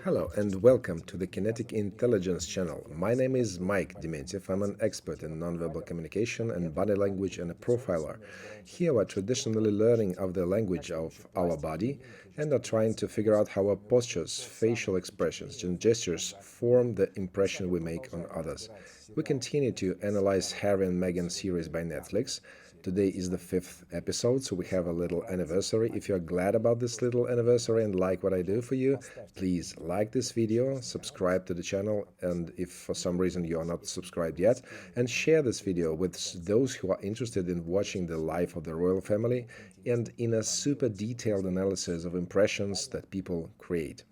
Hello and welcome to the Kinetic Intelligence channel. My name is Mike Dementiev. I'm an expert in nonverbal communication and body language and a profiler. Here we're traditionally learning of the language of our body and are trying to figure out how our postures, facial expressions, and gestures form the impression we make on others. We continue to analyze Harry and Meghan series by Netflix. Today is the fifth episode, so we have a little anniversary. If you're glad about this little anniversary and like what I do for you, please like this video, subscribe to the channel, and if for some reason you are not subscribed yet, and share this video with those who are interested in watching the life of the royal family and in a super detailed analysis of impressions that people create.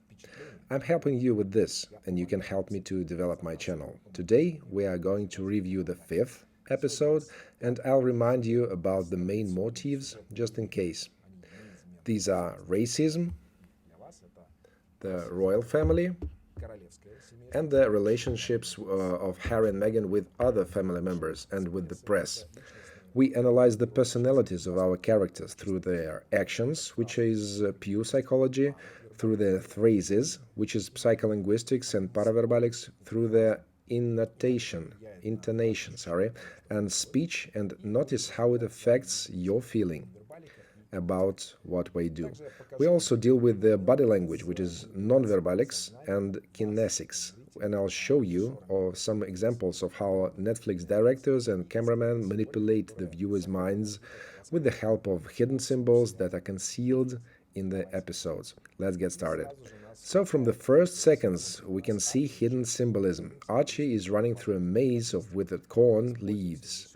I'm helping you with this, and you can help me to develop my channel. Today we are going to review the fifth episode, and I'll remind you about the main motifs just in case. These are racism, the royal family, and the relationships of Harry and Meghan with other family members and with the press. We analyze the personalities of our characters through their actions, which is pure psychology, through their phrases, which is psycholinguistics and paraverbalics, through their intonation, and speech, and notice how it affects your feeling about what we do. We also deal with the body language, which is nonverbalics and kinesics, and I'll show you some examples of how Netflix directors and cameramen manipulate the viewers' minds with the help of hidden symbols that are concealed in the episodes. Let's get started. So from the first seconds, we can see hidden symbolism. Archie is running through a maze of withered corn leaves.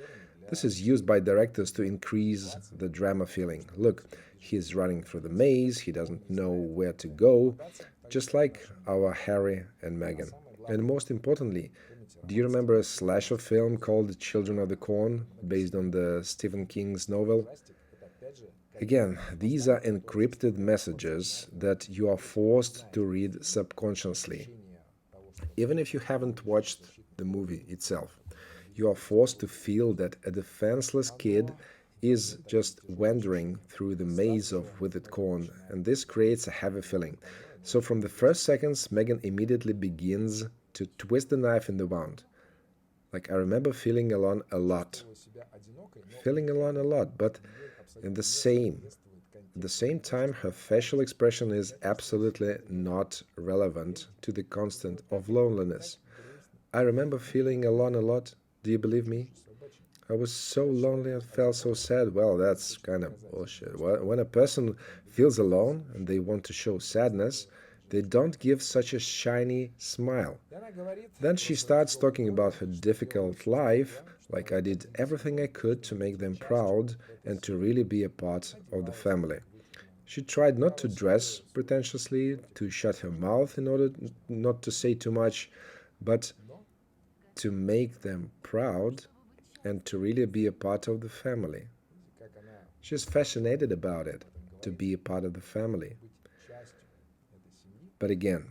This is used by directors to increase the drama feeling. Look, he's running through the maze, he doesn't know where to go, just like our Harry and Meghan. And most importantly, do you remember a slasher film called Children of the Corn, based on the Stephen King's novel? Again, these are encrypted messages that you are forced to read subconsciously. Even if you haven't watched the movie itself, you are forced to feel that a defenseless kid is just wandering through the maze of withered corn, and this creates a heavy feeling. So from the first seconds, Meghan immediately begins to twist the knife in the wound. Like, I remember feeling alone a lot, but at the same time, her facial expression is absolutely not relevant to the constant of loneliness. I remember feeling alone a lot. Do you believe me? I was so lonely and felt so sad. Well, that's kind of bullshit. When a person feels alone and they want to show sadness, they don't give such a shiny smile. Then she starts talking about her difficult life, like I did everything I could to make them proud and to really be a part of the family. She tried not to dress pretentiously, to shut her mouth in order not to say too much, but to make them proud and to really be a part of the family. She's fascinated about it, to be a part of the family. But again,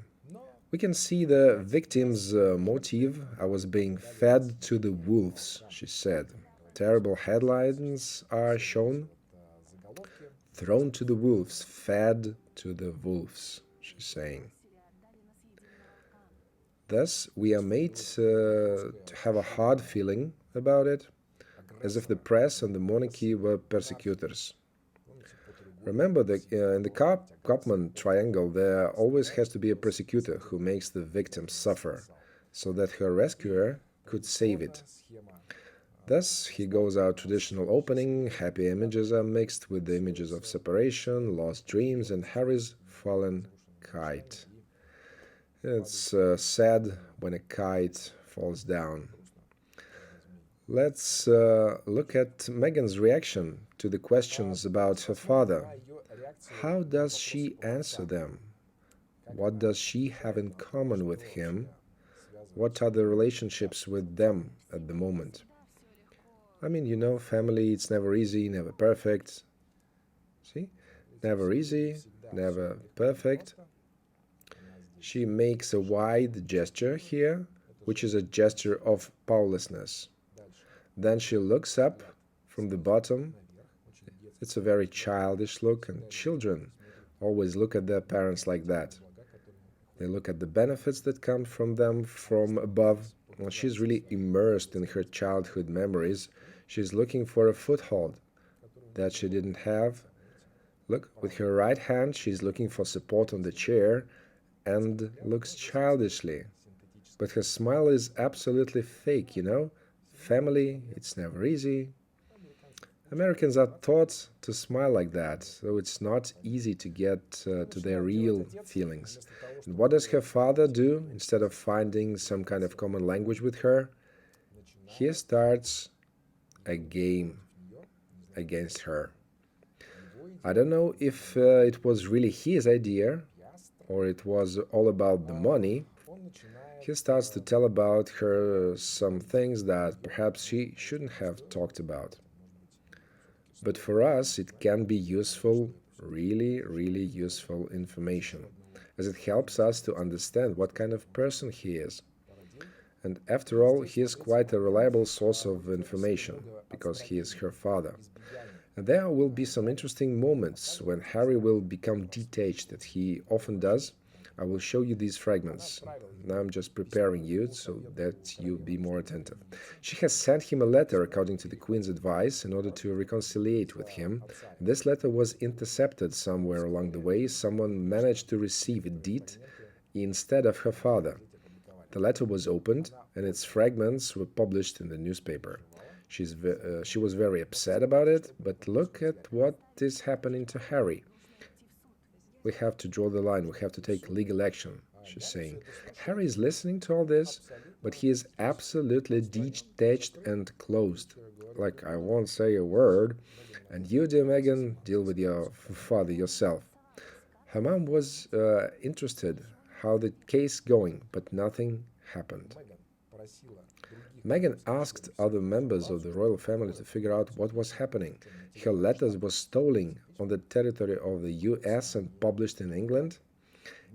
we can see the victim's motive. I was being fed to the wolves, she said. Terrible headlines are shown. Thrown to the wolves, fed to the wolves, she's saying. Thus, we are made to have a hard feeling about it, as if the press and the monarchy were persecutors. Remember that in the Kaufman triangle, there always has to be a persecutor who makes the victim suffer, so that her rescuer could save it. Thus, he goes our traditional opening, happy images are mixed with the images of separation, lost dreams, and Harry's fallen kite. It's sad when a kite falls down. Let's look at Meghan's reaction to the questions about her father. How does she answer them? What does she have in common with him? What are the relationships with them at the moment? I mean, you know, family, it's never easy, never perfect. See? Never easy, never perfect. She makes a wide gesture here, which is a gesture of powerlessness. Then she looks up from the bottom. It's a very childish look, and children always look at their parents like that. They look at the benefits that come from them from above. Well, she's really immersed in her childhood memories. She's looking for a foothold that she didn't have. Look, with her right hand, she's looking for support on the chair and looks childishly. But her smile is absolutely fake, you know? Family, it's never easy. Americans are taught to smile like that, so it's not easy to get to their real feelings. And what does her father do instead of finding some kind of common language with her? He starts a game against her. I don't know if it was really his idea or it was all about the money. He starts to tell about her some things that perhaps she shouldn't have talked about. But for us, it can be useful, really, really useful information, as it helps us to understand what kind of person he is. And after all, he is quite a reliable source of information, because he is her father. And there will be some interesting moments when Harry will become detached, that he often does. I will show you these fragments. Now I'm just preparing you so that you'll be more attentive. She has sent him a letter according to the Queen's advice in order to reconciliate with him. This letter was intercepted somewhere along the way. Someone managed to receive it instead of her father. The letter was opened and its fragments were published in the newspaper. She was very upset about it, but look at what is happening to Harry. We have to draw the line, we have to take legal action, she's saying. Harry is listening to all this, but he is absolutely detached and closed. Like, I won't say a word, and you, dear Meghan, deal with your father yourself. Her mom was interested how the case going, but nothing happened. Meghan asked other members of the royal family to figure out what was happening. Her letters were stolen on the territory of the US and published in England.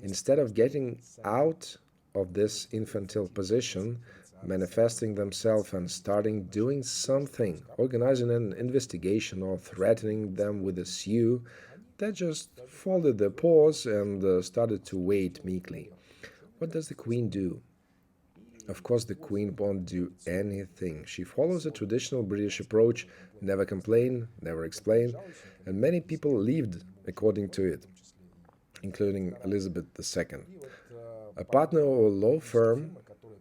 Instead of getting out of this infantile position, manifesting themselves and starting doing something, organizing an investigation or threatening them with a suit, they just folded their paws and started to wait meekly. What does the Queen do? Of course, the Queen won't do anything. She follows a traditional British approach, never complain, never explain, and many people lived according to it, including Elizabeth II. A partner of a law firm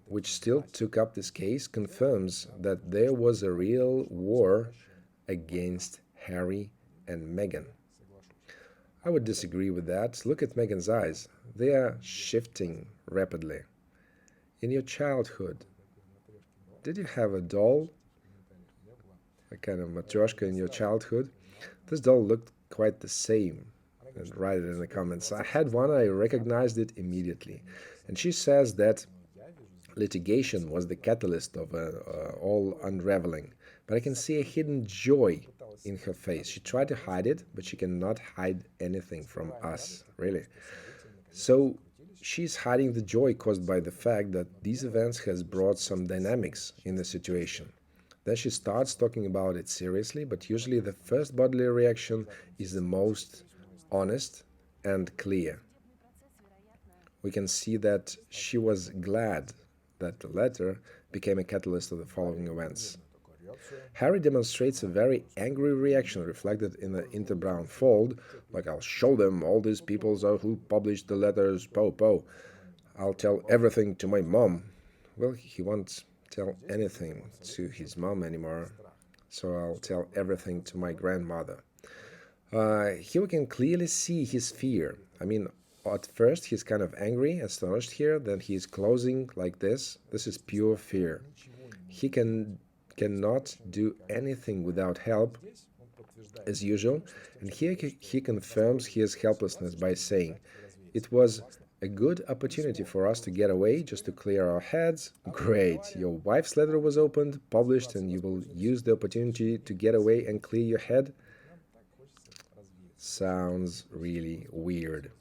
which still took up this case confirms that there was a real war against Harry and Meghan. I would disagree with that. Look at Meghan's eyes. They are shifting rapidly. In your childhood, did you have a doll, a kind of matryoshka in your childhood? This doll looked quite the same. And write it in the comments. I had one, I recognized it immediately. And she says that litigation was the catalyst of all unraveling. But I can see a hidden joy in her face. She tried to hide it, but she cannot hide anything from us, really. So she's hiding the joy caused by the fact that these events has brought some dynamics in the situation. Then she starts talking about it seriously, but usually the first bodily reaction is the most honest and clear. We can see that she was glad that the letter became a catalyst of the following events. Harry demonstrates a very angry reaction reflected in the interbrown fold, like, I'll show them, all these people who published the letters, po. I'll tell everything to my mom. Well, he won't tell anything to his mom anymore, so I'll tell everything to my grandmother. Here we can clearly see his fear. I mean, at first he's kind of angry, astonished here, then he's closing like this. This is pure fear. He cannot do anything without help, as usual, and here he confirms his helplessness by saying, it was a good opportunity for us to get away, just to clear our heads. Great, your wife's letter was opened, published, and you will use the opportunity to get away and clear your head? Sounds really weird.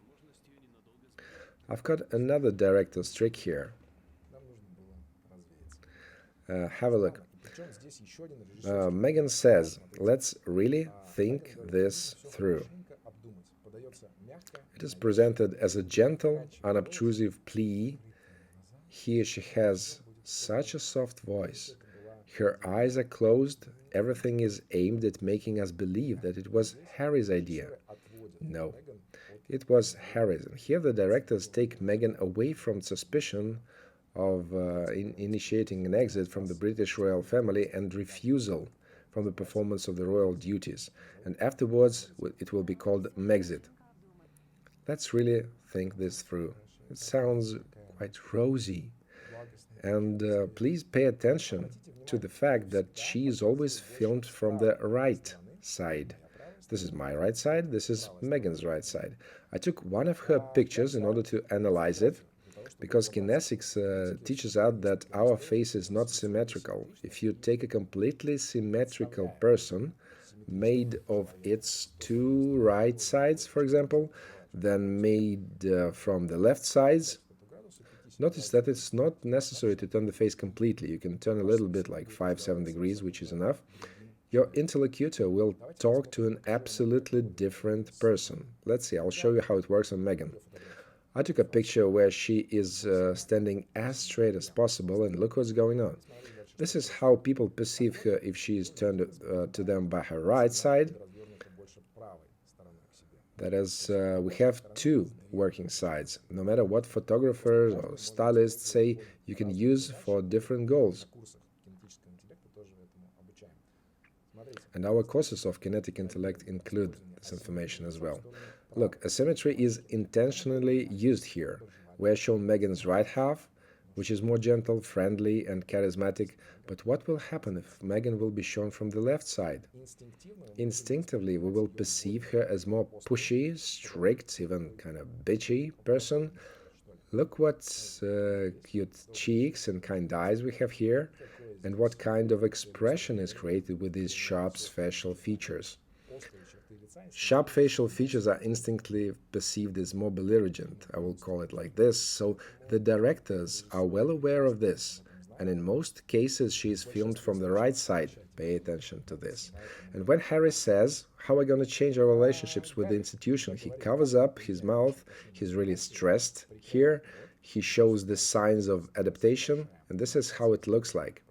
I've got another director's trick here. Have a look. Meghan says, let's really think this through. It is presented as a gentle, unobtrusive plea. He or she has such a soft voice. Her eyes are closed. Everything is aimed at making us believe that it was Harry's idea. No, it was Harry's. And here the directors take Meghan away from suspicion of initiating an exit from the British royal family and refusal from the performance of the royal duties. And afterwards, it will be called Megxit. Let's really think this through. It sounds quite rosy. And please pay attention to the fact that she is always filmed from the right side. This is my right side, this is Meghan's right side. I took one of her pictures in order to analyze it, because kinesics teaches us that our face is not symmetrical. If you take a completely symmetrical person, made of its two right sides, for example, then made from the left sides, notice that it's not necessary to turn the face completely. You can turn a little bit, like 5-7 degrees, which is enough. Your interlocutor will talk to an absolutely different person. Let's see, I'll show you how it works on Meghan. I took a picture where she is standing as straight as possible, and look what's going on. This is how people perceive her if she is turned to them by her right side. That is, we have two working sides. No matter what photographers or stylists say, you can use for different goals. And our courses of kinetic intellect include this information as well. Look, asymmetry is intentionally used here. We are shown Meghan's right half, which is more gentle, friendly, and charismatic. But what will happen if Meghan will be shown from the left side? Instinctively, we will perceive her as more pushy, strict, even kind of bitchy person. Look what cute cheeks and kind eyes we have here, and what kind of expression is created with these sharp facial features. Sharp facial features are instinctively perceived as more belligerent, I will call it like this, so the directors are well aware of this, and in most cases she is filmed from the right side. Pay attention to this. And when Harry says, how are we going to change our relationships with the institution, he covers up his mouth, he's really stressed here, he shows the signs of adaptation, and this is how it looks like.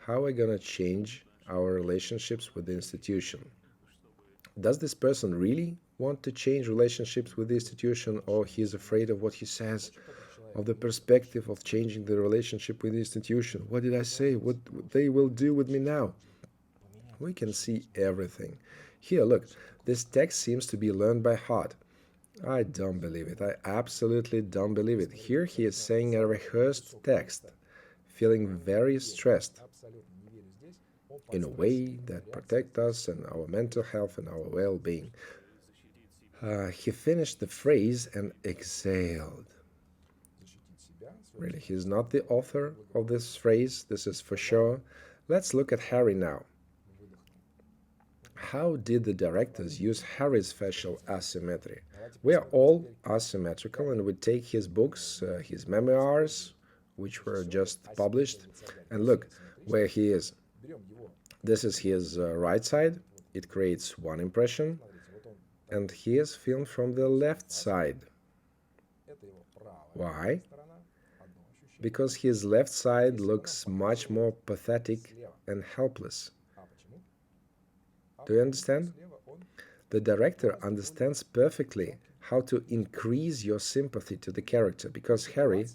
How are we going to change our relationships with the institution? Does this person really want to change relationships with the institution, or he is afraid of what he says, of the perspective of changing the relationship with the institution? What did I say? What they will do with me now? We can see everything. Here, look, this text seems to be learned by heart. I don't believe it. I absolutely don't believe it. Here he is saying a rehearsed text, feeling very stressed, in a way that protects us and our mental health and our well-being. He finished the phrase and exhaled. Really, he's not the author of this phrase, this is for sure. Let's look at Harry now. How did the directors use Harry's facial asymmetry? We are all asymmetrical, and we take his books, his memoirs, which were just published, and look where he is. This is his right side. It creates one impression, and he is filmed from the left side. Why? Because his left side looks much more pathetic and helpless. Do you understand? The director understands perfectly how to increase your sympathy to the character, because Harry,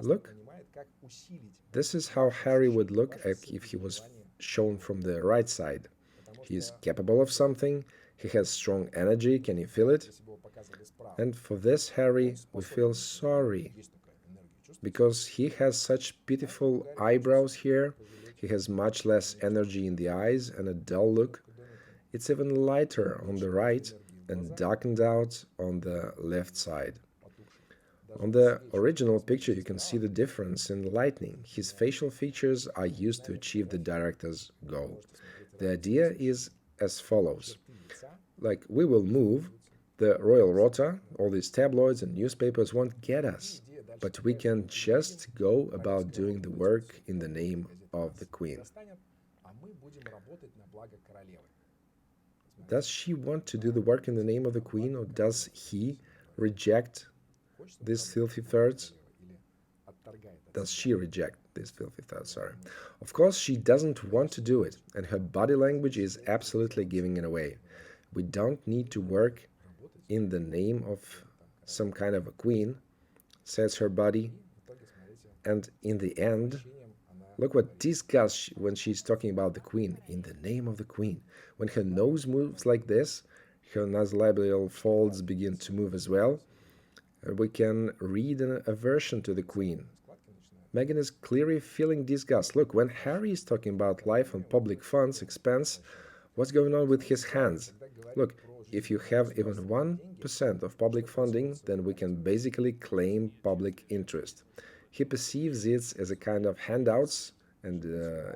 look, this is how Harry would look if he was shown from the right side. He is capable of something, he has strong energy, can you feel it? And for this Harry, we feel sorry, because he has such pitiful eyebrows here, he has much less energy in the eyes and a dull look. It's even lighter on the right and darkened out on the left side. On the original picture, you can see the difference in lighting. His facial features are used to achieve the director's goal. The idea is as follows. Like, we will move, the royal rota, all these tabloids and newspapers won't get us, but we can just go about doing the work in the name of the Queen. Does she want to do the work in the name of the queen, or does he reject these filthy thirds? Does she reject these filthy thirds? Sorry. Of course, she doesn't want to do it, and her body language is absolutely giving it away. We don't need to work in the name of some kind of a queen, says her body. And in the end, look what disgust when she's talking about the queen, in the name of the queen. When her nose moves like this, her nasolabial folds begin to move as well. And we can read an aversion to the queen. Meghan is clearly feeling disgust. Look, when Harry is talking about life on public funds expense, what's going on with his hands? Look, if you have even 1% of public funding, then we can basically claim public interest. He perceives it as a kind of handouts, and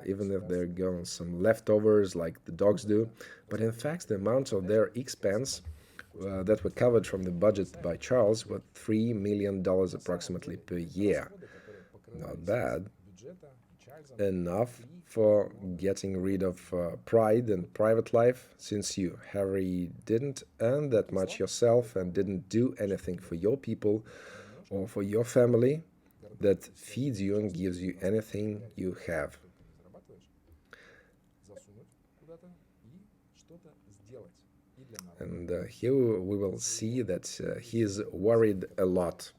even if they're going some leftovers like the dogs do, but in fact the amount of their expense that were covered from the budget by Charles were $3 million approximately per year. Not bad. Enough for getting rid of pride and private life, since you, Harry, didn't earn that much yourself and didn't do anything for your people or for your family that feeds you and gives you anything you have. And here we will see that he is worried a lot.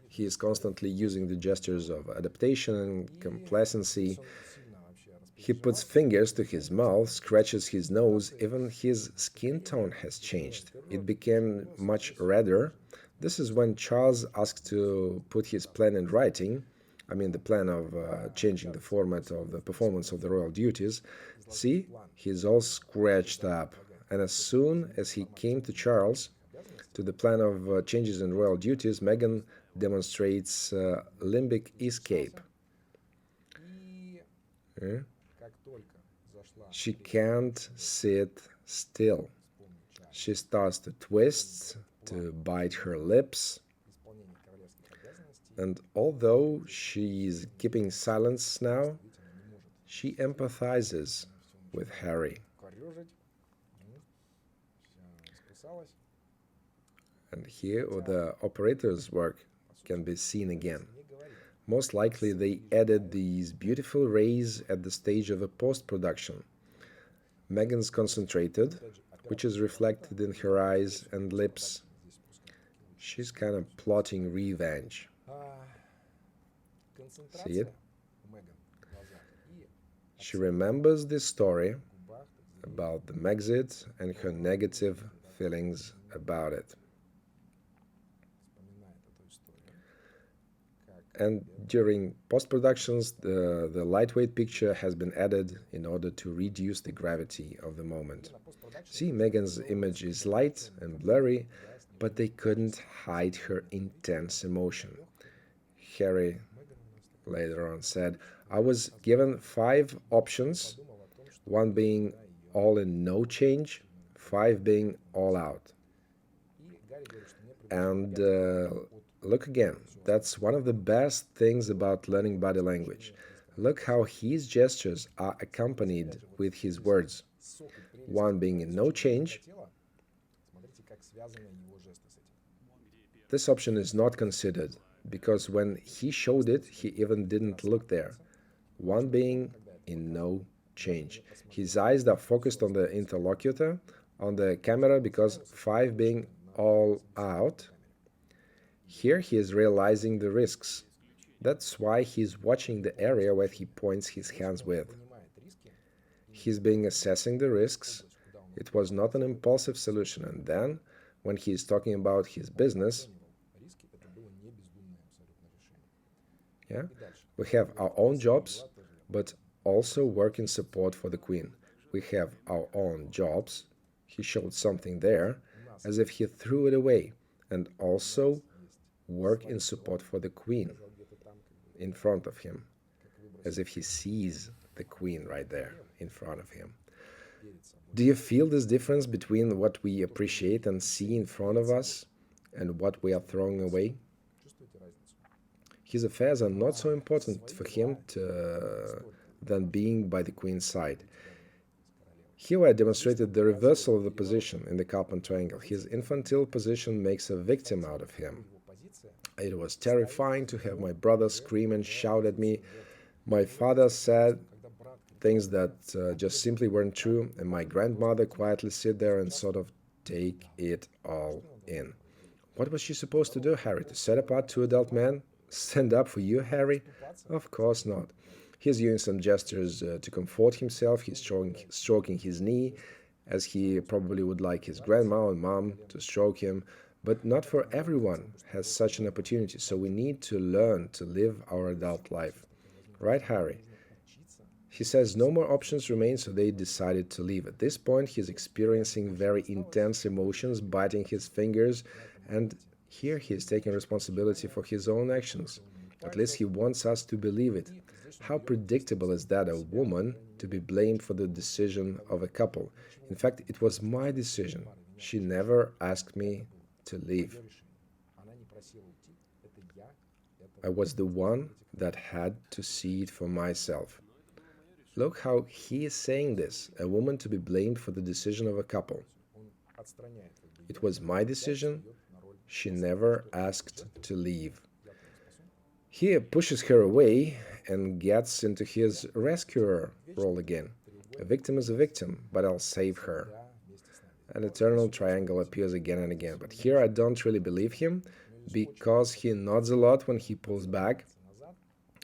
He is constantly using the gestures of adaptation and complacency. He puts fingers to his mouth, scratches his nose, even his skin tone has changed. It became much redder. This is when Charles asked to put his plan in writing. I mean, the plan of changing the format of the performance of the royal duties. See, he's all scratched up. And as soon as he came to Charles, to the plan of changes in royal duties, Meghan demonstrates limbic escape. She can't sit still. She starts to twist, to bite her lips. And although she is keeping silence now, she empathizes with Harry. And here the operator's work can be seen again. Most likely they added these beautiful rays at the stage of a post-production. Meghan's concentrated, which is reflected in her eyes and lips. She's kind of plotting revenge. See it? She remembers this story about the Megxit and her negative feelings about it. And during post-productions, the lightweight picture has been added in order to reduce the gravity of the moment. See, Meghan's image is light and blurry, but they couldn't hide her intense emotion. Harry later on said, "I was given 5 options, 1 being all in no change, 5 being all out." And look again, that's one of the best things about learning body language. Look how his gestures are accompanied with his words. 1 being in no change. This option is not considered, because when he showed it, he even didn't look there. 1 being in no change. His eyes are focused on the interlocutor, on the camera, because 5 being all out. Here he is realizing the risks. That's why he's watching the area where he points his hands with. He's being assessing the risks. It was not an impulsive solution. And then, when he's talking about his business, we have our own jobs, but also work in support for the Queen. We have our own jobs. He showed something there, as if he threw it away, and also work in support for the Queen in front of him, as if he sees the Queen right there in front of him. Do you feel this difference between what we appreciate and see in front of us and what we are throwing away? His affairs are not so important for him than being by the Queen's side. Here I demonstrated the reversal of the position in the Karpman triangle. His infantile position makes a victim out of him. It was terrifying to have my brother scream and shout at me. My father said things that just simply weren't true, and my grandmother quietly sit there and sort of take it all in. What was she supposed to do, Harry? To set apart two adult men? Stand up for you, Harry? Of course not. He's using some gestures to comfort himself. He's stroking his knee, as he probably would like his grandma and mom to stroke him. But not for everyone has such an opportunity, so we need to learn to live our adult life. Right, Harry? He says no more options remain, so they decided to leave. At this point, he's experiencing very intense emotions, biting his fingers, and here he is taking responsibility for his own actions. At least he wants us to believe it. How predictable is that, a woman to be blamed for the decision of a couple? In fact, it was my decision. She never asked me to leave. I was the one that had to see it for myself. Look how he is saying this, a woman to be blamed for the decision of a couple. It was my decision. She never asked to leave. He pushes her away and gets into his rescuer role again. A victim is a victim, but I'll save her. An eternal triangle appears again and again, but here I don't really believe him because he nods a lot when he pulls back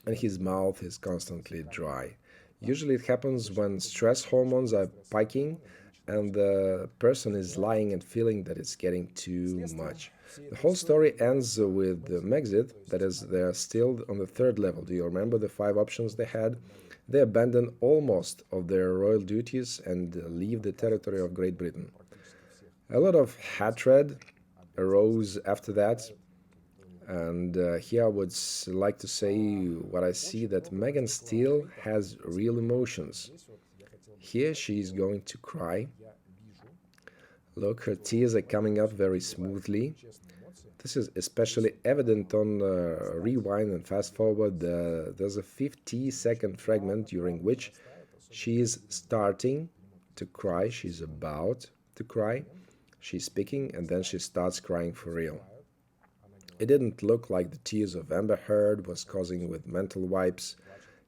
and his mouth is constantly dry. Usually it happens when stress hormones are piking and the person is lying and feeling that it's getting too much. The whole story ends with the Megxit, that is, they're still on the third level. Do you remember the 5 options they had? They abandon almost of their royal duties and leave the territory of Great Britain. A lot of hatred arose after that, and here I would like to say what I see, that Meghan still has real emotions. Here she is going to cry. Look, her tears are coming up very smoothly. This is especially evident on rewind and fast forward. There's a 50-second fragment during which she is starting to cry. She's about to cry. She's speaking and then she starts crying for real. It didn't look like the tears of Amber Heard was causing with mental wipes.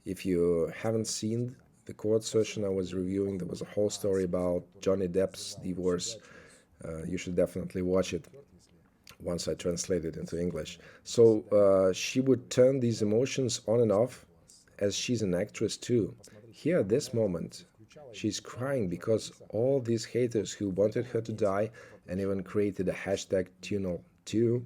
If you haven't seen the court session I was reviewing, there was a whole story about Johnny Depp's divorce. You should definitely watch it once I translate it into English. So she would turn these emotions on and off, as she's an actress too. Here at this moment, she's crying because all these haters who wanted her to die and even created a hashtag #Tunnel2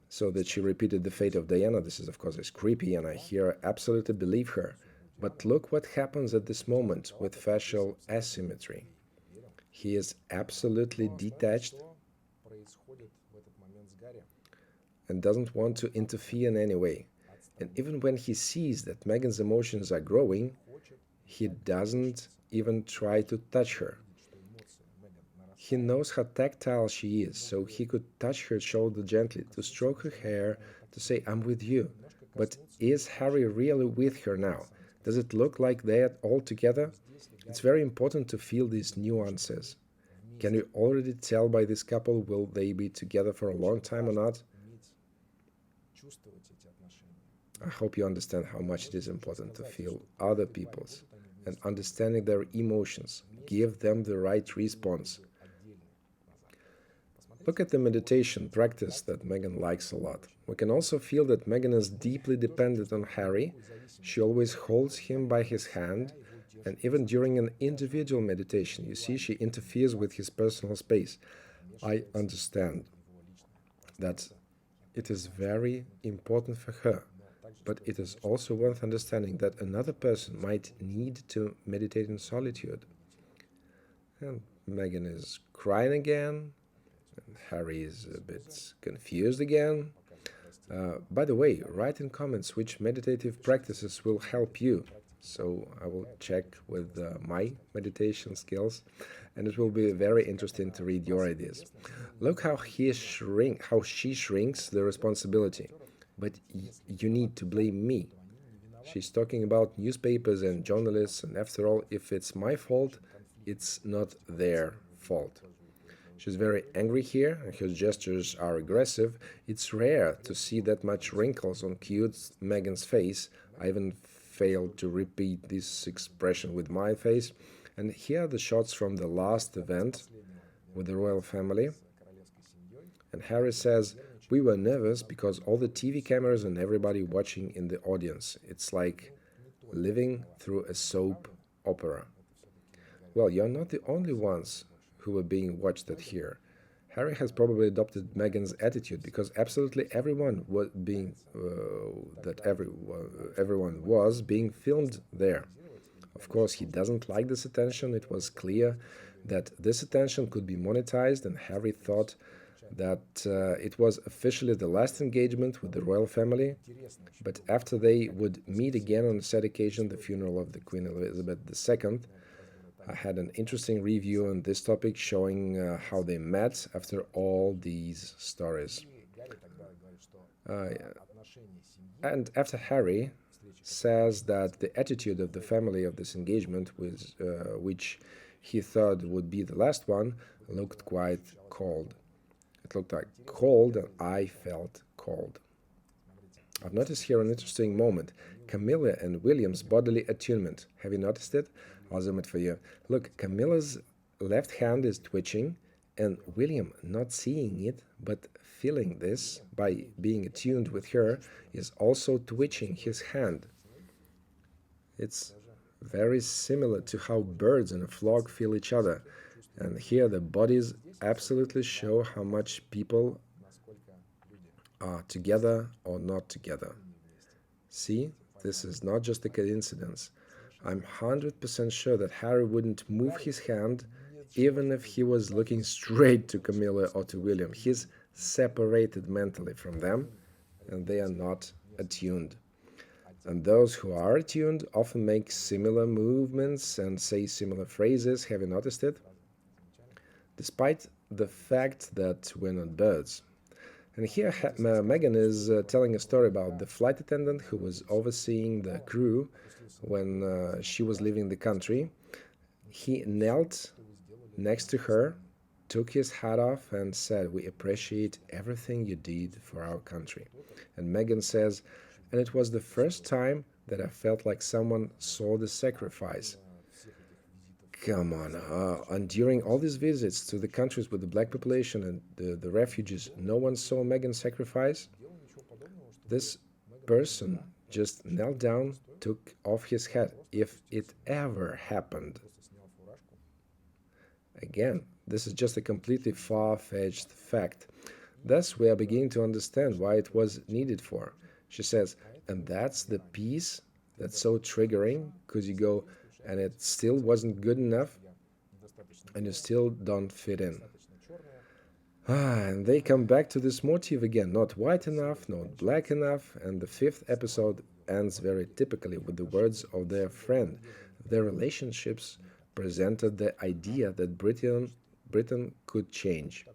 so that she repeated the fate of Diana. This is, of course, is creepy, and I here absolutely believe her. But look what happens at this moment with facial asymmetry. He is absolutely detached and doesn't want to interfere in any way. And even when he sees that Meghan's emotions are growing, he doesn't even try to touch her. He knows how tactile she is, so he could touch her shoulder gently, to stroke her hair, to say, "I'm with you." But is Harry really with her now? Does it look like they're all together? It's very important to feel these nuances. Can you already tell by this couple, will they be together for a long time or not? I hope you understand how much it is important to feel other people's and understanding their emotions. Give them the right response. Look at the meditation practice that Meghan likes a lot. We can also feel that Meghan is deeply dependent on Harry. She always holds him by his hand, and even during an individual meditation, you see, she interferes with his personal space. I understand that it is very important for her, but it is also worth understanding that another person might need to meditate in solitude. And Meghan is crying again. Harry is a bit confused again. By the way, write in comments which meditative practices will help you. So I will check with my meditation skills, and it will be very interesting to read your ideas. Look how she shrinks the responsibility. But you need to blame me. She's talking about newspapers and journalists, and after all, if it's my fault, it's not their fault. She's very angry here, and her gestures are aggressive. It's rare to see that much wrinkles on cute Meghan's face. I even failed to repeat this expression with my face. And here are the shots from the last event with the royal family. And Harry says, "We were nervous because all the TV cameras and everybody watching in the audience. It's like living through a soap opera." Well, you're not the only ones who were being watched at here. Harry has probably adopted Meghan's attitude because absolutely everyone was being everyone was being filmed there. Of course, he doesn't like this attention. It was clear that this attention could be monetized, and Harry thought that it was officially the last engagement with the royal family. But after they would meet again on a sad occasion, the funeral of the Queen Elizabeth II, I had an interesting review on this topic showing how they met after all these stories. And after Harry says that the attitude of the family of this engagement, which he thought would be the last one, looked quite cold. It looked like cold, and I felt cold. I've noticed here an interesting moment. Camilla and William's bodily attunement. Have you noticed it? I'll zoom it for you. Look, Camilla's left hand is twitching, and William, not seeing it, but feeling this by being attuned with her, is also twitching his hand. It's very similar to how birds in a flock feel each other. And here the bodies absolutely show how much people are together or not together. See, this is not just a coincidence. I'm 100% sure that Harry wouldn't move his hand even if he was looking straight to Camilla or to William. He's separated mentally from them, and they are not attuned. And those who are attuned often make similar movements and say similar phrases. Have you noticed it? Despite the fact that we're not birds. And here Meghan is telling a story about the flight attendant who was overseeing the crew when she was leaving the country. He knelt next to her, took his hat off and said, "We appreciate everything you did for our country." And Meghan says, "And it was the first time that I felt like someone saw the sacrifice." Come on. And during all these visits to the countries with the black population and the refugees, no one saw Meghan's sacrifice? This person just knelt down, took off his hat, if it ever happened. Again, this is just a completely far-fetched fact. Thus, we are beginning to understand why it was needed for. She says, "And that's the piece that's so triggering, because you go, and it still wasn't good enough, and you still don't fit in." And they come back to this motif again, not white enough, not black enough, and the fifth episode ends very typically with the words of their friend. Their relationships presented the idea that Britain could change.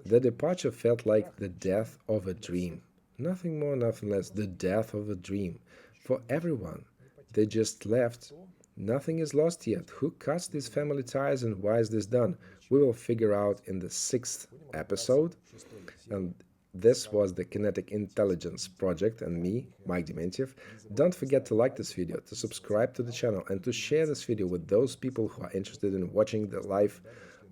The departure felt like the death of a dream. Nothing more, nothing less, the death of a dream. For everyone, they just left. Nothing is lost yet. Who cuts these family ties and why is this done? We will figure out in the 6th episode. And this was the Kinetic Intelligence Project and me, Mike Dementiev. Don't forget to like this video, to subscribe to the channel, and to share this video with those people who are interested in watching the life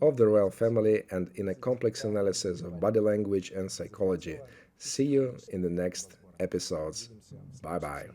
of the royal family and in a complex analysis of body language and psychology. See you in the next episodes. Bye-bye.